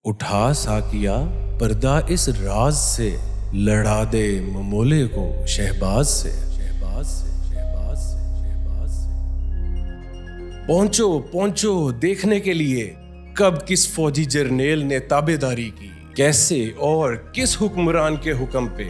उठा साकिया पर्दा इस राज से, लड़ा दे ममोले को शहबाज से। पहुंचो पहुंचो देखने के लिए कब किस फौजी जर्नेल ने ताबेदारी की, कैसे और किस हुक्मरान के हुक्म पे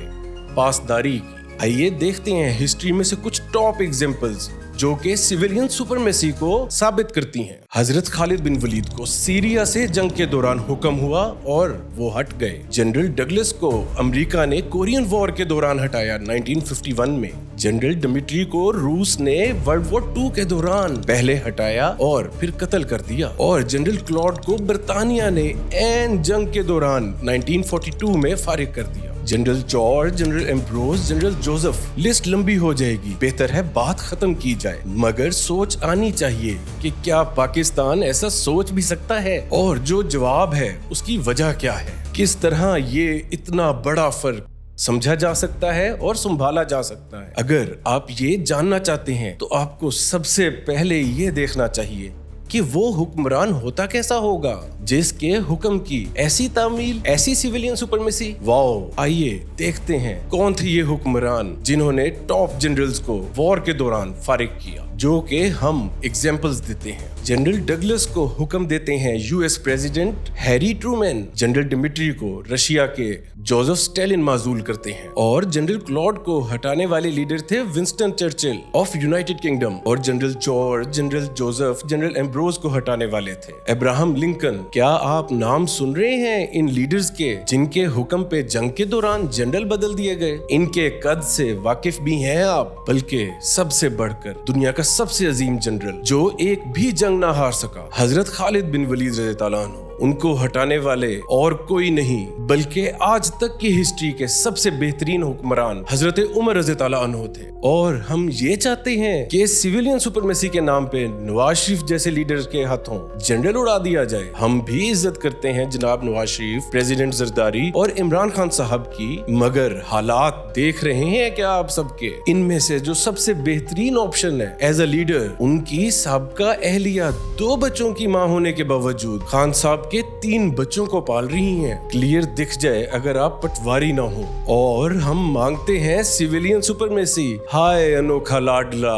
पासदारी की। आइए देखते हैं हिस्ट्री में से कुछ टॉप एग्जांपल्स जो कि सिविलियन सुपरमेसी को साबित करती हैं। हजरत खालिद बिन वलीद को सीरिया से जंग के दौरान हुक्म हुआ और वो हट गए। जनरल डगलस को अमेरिका ने कोरियन वॉर के दौरान हटाया 1951 में। जनरल डिमिट्री को रूस ने वर्ल्ड वॉर 2 के दौरान पहले हटाया और फिर कत्ल कर दिया। और जनरल क्लॉड को बर्तानिया ने एन जंग के दौरान 1942 में फारिग कर दिया। General George, general Ambrose, general Joseph, list लंबी हो जाएगी। बेहतर है बात खत्म की जाए, मगर सोच आनी चाहिए कि क्या पाकिस्तान ऐसा सोच भी सकता है, और जो जवाब है उसकी वजह क्या है। किस तरह ये इतना बड़ा फर्क समझा जा सकता है और संभाला जा सकता है। अगर आप ये जानना चाहते हैं तो आपको सबसे पहले ये देखना चाहिए कि वो हुक्मरान होता कैसा होगा जिसके हुक्म की ऐसी तामील, ऐसी सिविलियन सुपरमेसी। वाओ, आइए देखते हैं कौन थे ये हुक्मरान जिन्होंने टॉप जनरल्स को वॉर के दौरान फारिग किया, जो कि हम एग्जांपल्स देते हैं। जनरल डगलस को हुक्म देते हैं US president Harry Truman. General Dmitry को रशिया के जोसेफ स्टालिन माजूल करते हैं। और जनरल क्लॉड को हटाने वाले लीडर थे Winston Churchill of United Kingdom. और general George, general Joseph, general Ambrose को हटाने वाले थे अब्राहम लिंकन। क्या आप नाम सुन रहे हैं इन लीडर्स के जिनके हुक्म पे जंग के दौरान जनरल बदल दिए गए? इनके कद से वाकिफ भी हैं आप, बल्कि सबसे बढ़कर दुनिया का सबसे अजीम जनरल जो एक भी जंग ना हार सका, हजरत खालिद बिन वलीद रज़ी अल्लाह अन्हु। उनको हटाने वाले और कोई नहीं बल्कि आज तक की हिस्ट्री के सबसे बेहतरीन हुक्मरान हजरत उमर रज़ी अल्लाह अन्हु थे। और हम ये चाहते हैं कि सिविलियन सुपरमेसी के नाम पे नवाज शरीफ जैसे लीडर के हाथों जनरल उड़ा दिया जाए। हम भी इज्जत करते हैं जनाब नवाज शरीफ, प्रेसिडेंट जरदारी और इमरान खान साहब की, मगर हालात देख रहे हैं क्या आप सबके? इनमें से जो सबसे बेहतरीन ऑप्शन है एज अ लीडर, उनकी साबका अहलिया 2 बच्चों की मां होने के बावजूद खान साहब के 3 बच्चों को पाल रही हैं। क्लियर दिख जाए अगर आप पटवारी ना हो। और हम मांगते हैं सिविलियन सुपरमेसी। हाय अनोखा लाडला,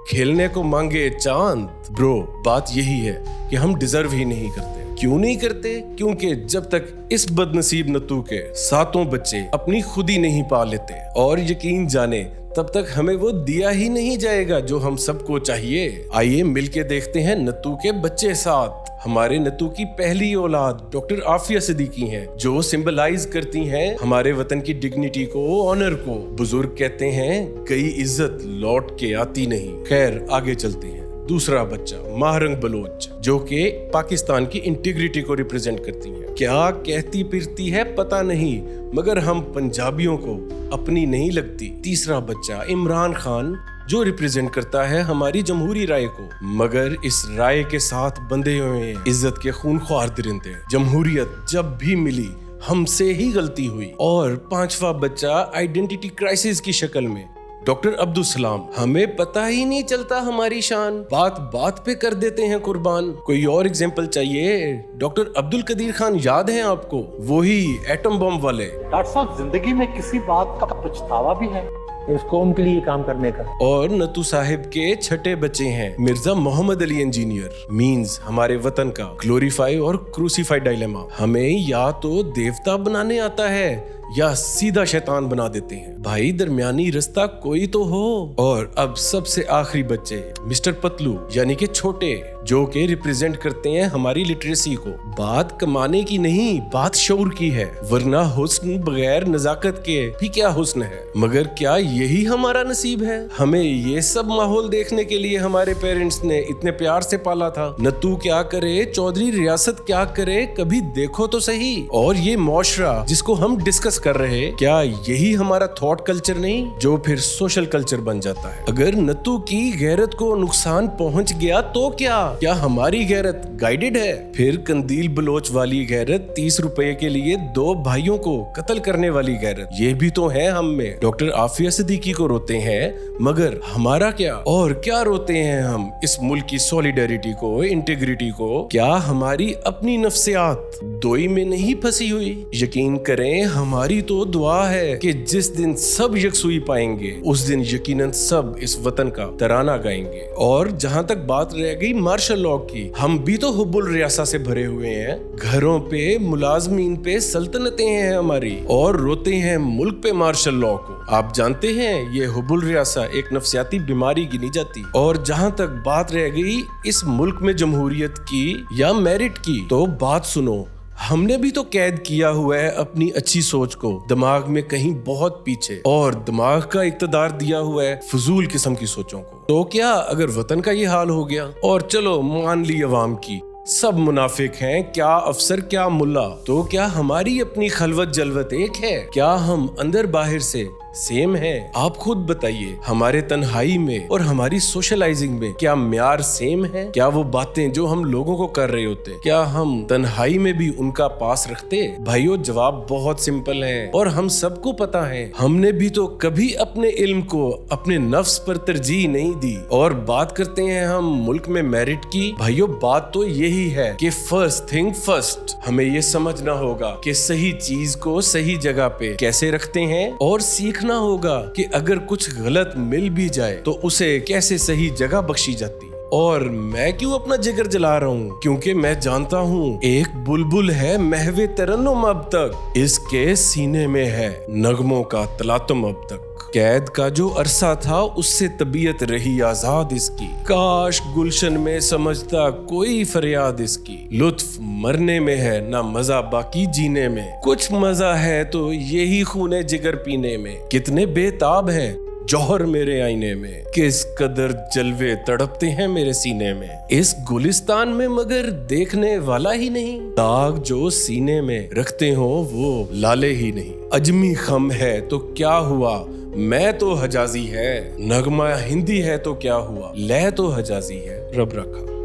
खेलने को मांगे चांद। ब्रो, बात यही है कि हम डिजर्व ही नहीं करते। क्यों नहीं करते? क्योंकि जब तक इस बदनसीब नतू के 7 बच्चे अपनी खुद ही नहीं पाल लेते, और यकीन जाने तब तक हमें वो दिया ही नहीं जाएगा जो हम सबको चाहिए। आइए मिलके देखते हैं नतू के बच्चे 7। हमारे नतू की पहली औलाद डॉक्टर आफिया सिद्दीकी हैं, जो सिंबलाइज करती हैं हमारे वतन की डिग्निटी को, ऑनर को। बुजुर्ग कहते हैं गई इज्जत लौट के आती नहीं। खैर, आगे चलते हैं। दूसरा बच्चा महरंग बलोच, जो कि पाकिस्तान की इंटीग्रिटी को रिप्रेजेंट करती है। क्या कहती फिरती है पता नहीं, मगर हम पंजाबियों को अपनी नहीं लगती। तीसरा बच्चा इमरान खान, जो रिप्रेजेंट करता है हमारी जमहूरी राय को, मगर इस राय के साथ बंधे हुए इज्जत के खूनख्वार दरिंदे। जमहूरियत जब भी मिली हमसे ही गलती हुई। और 5वां बच्चा आइडेंटिटी क्राइसिस की शक्ल में डॉक्टर अब्दुल सलाम। हमें पता ही नहीं चलता हमारी शान, बात बात पे कर देते हैं कुर्बान। कोई और एग्जांपल चाहिए? डॉक्टर अब्दुल कदीर खान याद है आपको? वही एटम बम वाले। डॉक्टर साहब, जिंदगी में किसी बात का पछतावा भी है इस कौम के लिए काम करने का। और नतू साहिब के छठे बच्चे हैं मिर्जा मोहम्मद अली इंजीनियर। मींस हमारे वतन का ग्लोरीफाई और क्रूसीफाई डायलेमा। हमें या तो देवता बनाने आता है या सीधा शैतान बना देते हैं। भाई, दरमियानी रास्ता कोई तो हो। और अब सबसे आखिरी बच्चे मिस्टर पतलू, यानी कि छोटे, जो कि रिप्रेजेंट करते हैं हमारी लिटरेसी को। बात कमाने की नहीं, बात शऊर की है, वरना हुस्न बगैर नजाकत के भी क्या हुस्न है। मगर क्या यही हमारा नसीब है? हमें ये सब माहौल देखने के लिए हमारे पेरेंट्स ने इतने प्यार से पाला था। नतू क्या करे, चौधरी रियासत क्या करे, कभी देखो तो सही। और ये मुआशरा जिसको हम डिस्कस डिस्कस कर रहे, क्या यही हमारा थॉट कल्चर नहीं जो फिर सोशल कल्चर बन जाता है? अगर नत्थू की गैरत को नुकसान पहुंच गया तो क्या हमारी गैरत गाइडेड है? फिर कंदील बलोच वाली गैरत, 30 रुपए के लिए 2 भाइयों को कत्ल करने वाली गैरत, ये भी तो है हम में। डॉक्टर आफिया सिद्दीकी को रोते हैं, मगर हमारा क्या? और क्या रोते हैं हम इस मुल्क की सॉलिडेरिटी को, इंटीग्रिटी को? क्या हमारी अपनी नफ्सियात दोई में नहीं फंसी हुई? यकीन करें, हमारी तो दुआ है कि जिस दिन सब यकसुई पाएंगे उस दिन यकीनन सब इस वतन का तराना गाएंगे। और जहां तक बात रह गई मार्शल लॉ की, हम भी तो हुब्बुल रियासा से भरे हुए हैं। घरों पे, मुलाजमीन पे सल्तनतें हैं हमारी, और रोते हैं मुल्क पे मार्शल लॉ को। आप जानते हैं ये हुब्बुल रियासा एक नफ्सियाती बीमारी गिनी जाती। और जहां तक बात रह गई इस मुल्क में जमहूरियत की या मेरिट की, तो बात सुनो, हमने भी तो कैद किया हुआ है अपनी अच्छी सोच को दिमाग में कहीं बहुत पीछे, और दिमाग का इक्तदार दिया हुआ है फजूल किस्म की सोचों को। तो क्या अगर वतन का ये हाल हो गया, और चलो मान ली अवाम की सब मुनाफिक हैं, क्या अफसर क्या मुल्ला, तो क्या हमारी अपनी खलवत जलवत एक है? क्या हम अंदर बाहर से सेम है? आप खुद बताइए, हमारे तन्हाई में और हमारी सोशलाइजिंग में क्या म्यार सेम है? क्या वो बातें जो हम लोगों को कर रहे होते, क्या हम तन्हाई में भी उनका पास रखते? भाइयों, जवाब बहुत सिंपल है और हम सबको पता है। हमने भी तो कभी अपने इल्म को अपने नफ्स पर तरजीह नहीं दी। और बात करते हैं हम मुल्क में मेरिट की। भाइयों, बात तो यही है कि फर्स्ट थिंग फर्स्ट, हमें ये समझना होगा कि सही चीज को सही जगह पे कैसे रखते हैं, और सीखना होगा कि अगर कुछ गलत मिल भी जाए तो उसे कैसे सही जगह बख्शी जाती। और मैं क्यों अपना जिगर जला रहा हूँ? क्योंकि मैं जानता हूँ एक बुलबुल है महवे तरन्नुम अब तक, इसके सीने में है नगमों का तलातुम अब तक। कैद का जो अरसा था उससे तबीयत रही आजाद इसकी, काश गुलशन में समझता कोई फरियाद इसकी। लुत्फ मरने में है, ना मजा बाकी जीने में, कुछ मजा है तो यही खूने जिगर पीने में। कितने बेताब हैं जौहर मेरे आईने में, किस कदर जलवे तड़पते हैं मेरे सीने में। इस गुलिस्तान में मगर देखने वाला ही नहीं, दाग जो सीने में रखते हो वो लाले ही नहीं। अजमी खम है तो क्या हुआ, मैं तो हजाजी है, नगमा हिंदी है तो क्या हुआ, लय तो हजाजी है। रब रखा।